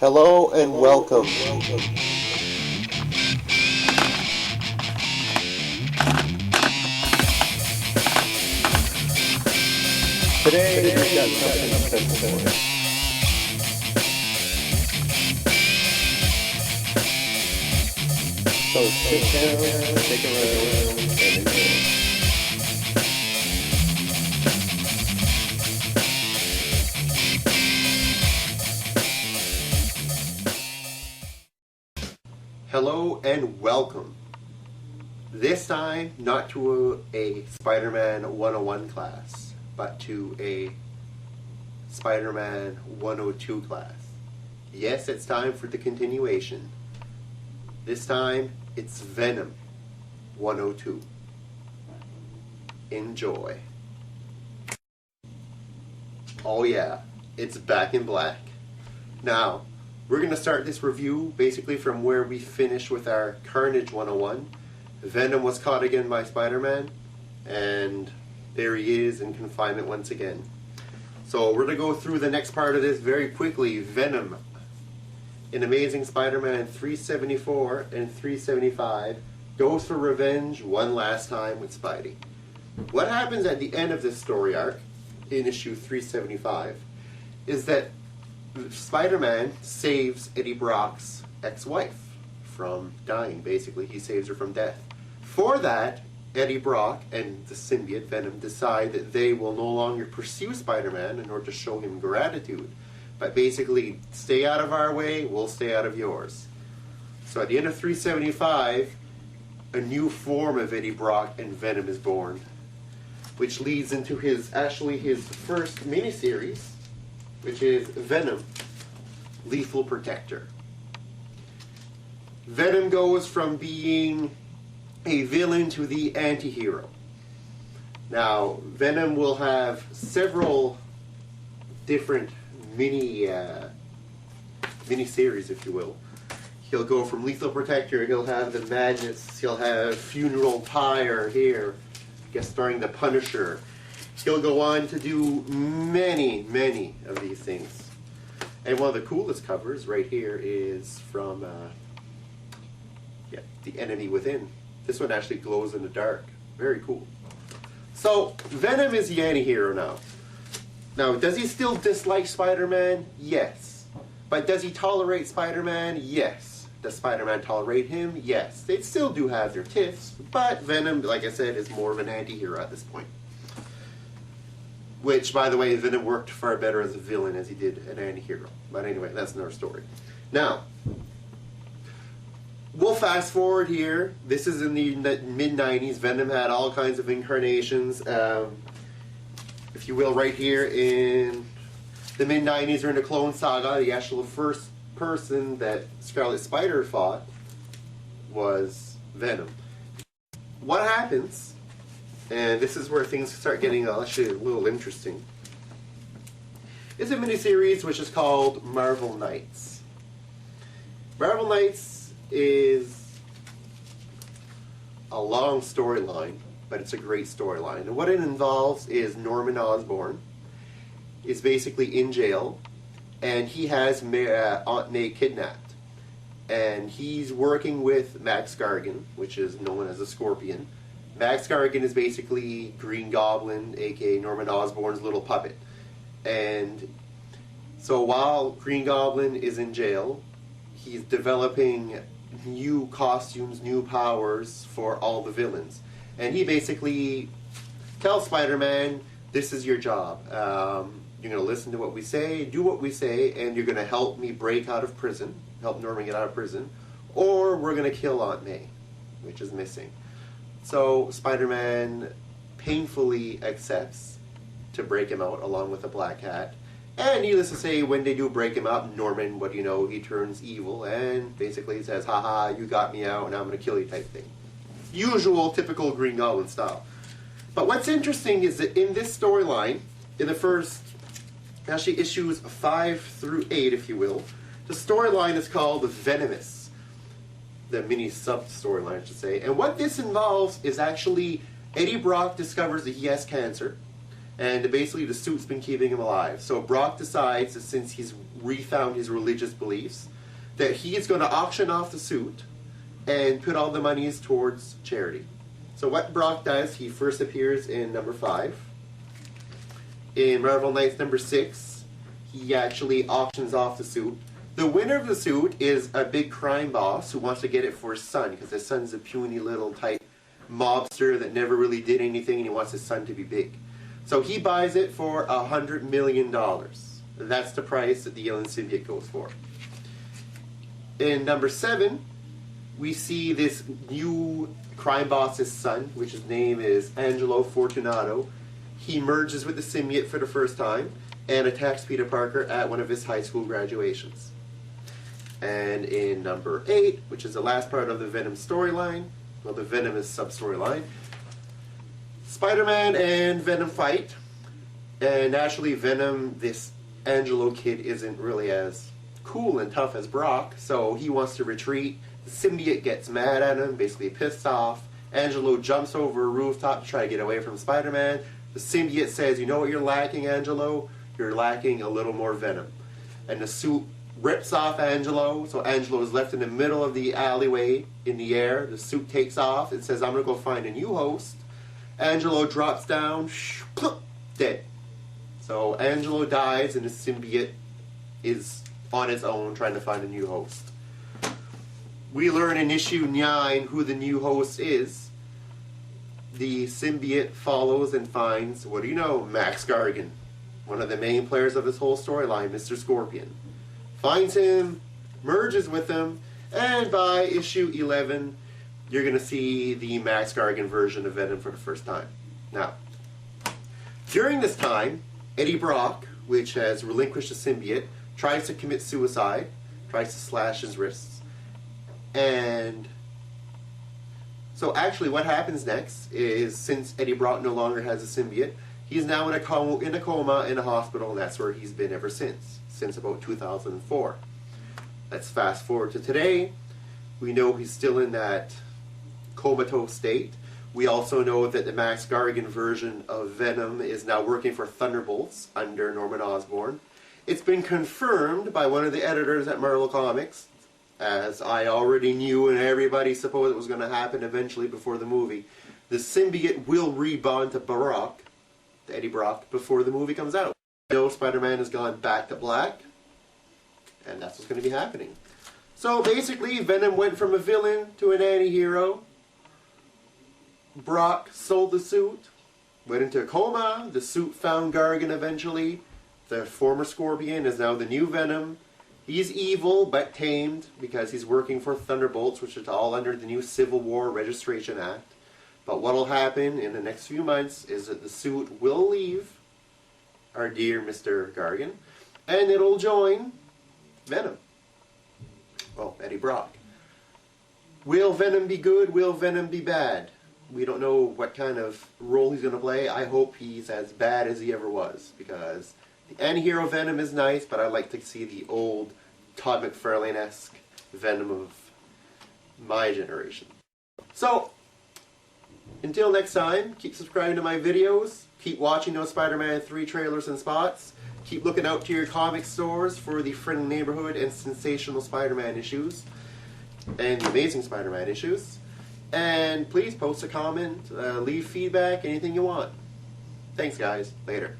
Hello and welcome. Today we've got something special for you. So sit down, take a round, and enjoy. Hello and welcome. This time, not to a Spider-Man 101 class, but to a Spider-Man 102 class. Yes, it's time for the continuation. This time, it's Venom 102. Enjoy. Oh yeah, it's back in black. Now, we're going to start this review basically from where we finished with our Carnage 101. Venom was caught again by Spider-Man, and there he is in confinement once again. So we're going to go through the next part of this very quickly. Venom in Amazing Spider-Man 374 and 375 goes for revenge one last time with Spidey. What happens at the end of this story arc in issue 375 is that Spider-Man saves Eddie Brock's ex-wife from dying, basically. He saves her from death. For that, Eddie Brock and the symbiote Venom decide that they will no longer pursue Spider-Man in order to show him gratitude. But basically, stay out of our way, we'll stay out of yours. So at the end of 375, a new form of Eddie Brock and Venom is born, which leads into his first miniseries, which is Venom, Lethal Protector. Venom goes from being a villain to the anti-hero. Now, Venom will have several different mini-series, if you will. He'll go from Lethal Protector, he'll have the Madness, he'll have Funeral Pyre here, guest starring the Punisher. He'll go on to do many, many of these things. And one of the coolest covers right here is from The Enemy Within. This one actually glows in the dark. Very cool. So, Venom is the anti-hero now. Now, does he still dislike Spider-Man? Yes. But does he tolerate Spider-Man? Yes. Does Spider-Man tolerate him? Yes. They still do have their tiffs, but Venom, like I said, is more of an anti-hero at this point. Which, by the way, Venom worked far better as a villain as he did an anti-hero. But anyway, that's another story. Now, we'll fast forward here. This is in the mid-90s. Venom had all kinds of incarnations. If you will, right here in the mid-90s or in the Clone Saga, the actual first person that Scarlet Spider fought was Venom. What happens, and this is where things start getting actually a little interesting, is a miniseries which is called Marvel Knights. Marvel Knights is a long storyline, but it's a great storyline. And what it involves is Norman Osborn is basically in jail, and he has Aunt May kidnapped. And he's working with Max Gargan, which is known as a Scorpion. Max Gargan is basically Green Goblin, aka Norman Osborn's little puppet. And so while Green Goblin is in jail, he's developing new costumes, new powers for all the villains. And he basically tells Spider-Man, this is your job. You're going to listen to what we say, do what we say, and you're going to help me break out of prison, help Norman get out of prison, or we're going to kill Aunt May, which is missing. So Spider-Man painfully accepts to break him out along with the Black Cat. And needless to say, when they do break him out, Norman, what do you know, he turns evil and basically says, haha, you got me out and I'm going to kill you type thing. Usual, typical Green Goblin style. But what's interesting is that in this storyline, in the first, actually issues 5 through 8, if you will, the storyline is called Venomous. The mini sub-storyline, I should say. And what this involves is actually Eddie Brock discovers that he has cancer, and basically the suit's been keeping him alive. So Brock decides that since he's refound his religious beliefs, that he is going to auction off the suit and put all the monies towards charity. So what Brock does, he first appears in number 5. In Marvel Knights number 6, he actually auctions off the suit. The winner of the suit is a big crime boss who wants to get it for his son, because his son's a puny little type mobster that never really did anything, and he wants his son to be big. So he buys it for $100 million. That's the price that the Alien Symbiote goes for. In number 7, we see this new crime boss's son, which his name is Angelo Fortunato. He merges with the symbiote for the first time and attacks Peter Parker at one of his high school graduations. And in number 8, which is the last part of the Venom storyline, well, the Venomous sub-storyline, Spider-Man and Venom fight. And naturally, Venom, this Angelo kid, isn't really as cool and tough as Brock, so he wants to retreat. The symbiote gets mad at him, basically pissed off. Angelo jumps over a rooftop to try to get away from Spider-Man. The symbiote says, "You know what you're lacking, Angelo? You're lacking a little more venom." And the suit rips off Angelo, so Angelo is left in the middle of the alleyway in the air. The suit takes off. It says, "I'm going to go find a new host." Angelo drops down, dead. So Angelo dies, and the symbiote is on its own trying to find a new host. We learn in issue 9 who the new host is. The symbiote follows and finds, what do you know, Max Gargan, one of the main players of this whole storyline, Mr. Scorpion. Finds him, merges with him, and by issue 11, you're going to see the Max Gargan version of Venom for the first time. Now, during this time, Eddie Brock, which has relinquished the symbiote, tries to commit suicide, tries to slash his wrists. And so actually what happens next is, since Eddie Brock no longer has a symbiote, he's now in a coma in a hospital, and that's where he's been ever since about 2004. Let's fast forward to today. We know he's still in that comatose state. We also know that the Max Gargan version of Venom is now working for Thunderbolts under Norman Osborn. It's been confirmed by one of the editors at Marvel Comics, as I already knew and everybody supposed it was going to happen eventually before the movie. The symbiote will rebond to Eddie Brock, before the movie comes out. No, Spider-Man has gone back to black, and that's what's going to be happening. So basically, Venom went from a villain to an anti-hero. Brock sold the suit, went into a coma. The suit found Gargan eventually. The former Scorpion is now the new Venom. He's evil, but tamed, because he's working for Thunderbolts, which is all under the new Civil War Registration Act. But what will happen in the next few months is that the suit will leave our dear Mr. Gargan, and it'll join Venom. Well, Eddie Brock. Will Venom be good? Will Venom be bad? We don't know what kind of role he's going to play. I hope he's as bad as he ever was, because the anti-hero Venom is nice, but I like to see the old Todd McFarlane-esque Venom of my generation. So, until next time, keep subscribing to my videos, keep watching those Spider-Man 3 trailers and spots, keep looking out to your comic stores for the Friendly Neighborhood and Sensational Spider-Man issues, and the Amazing Spider-Man issues, and please post a comment, leave feedback, anything you want. Thanks guys, later.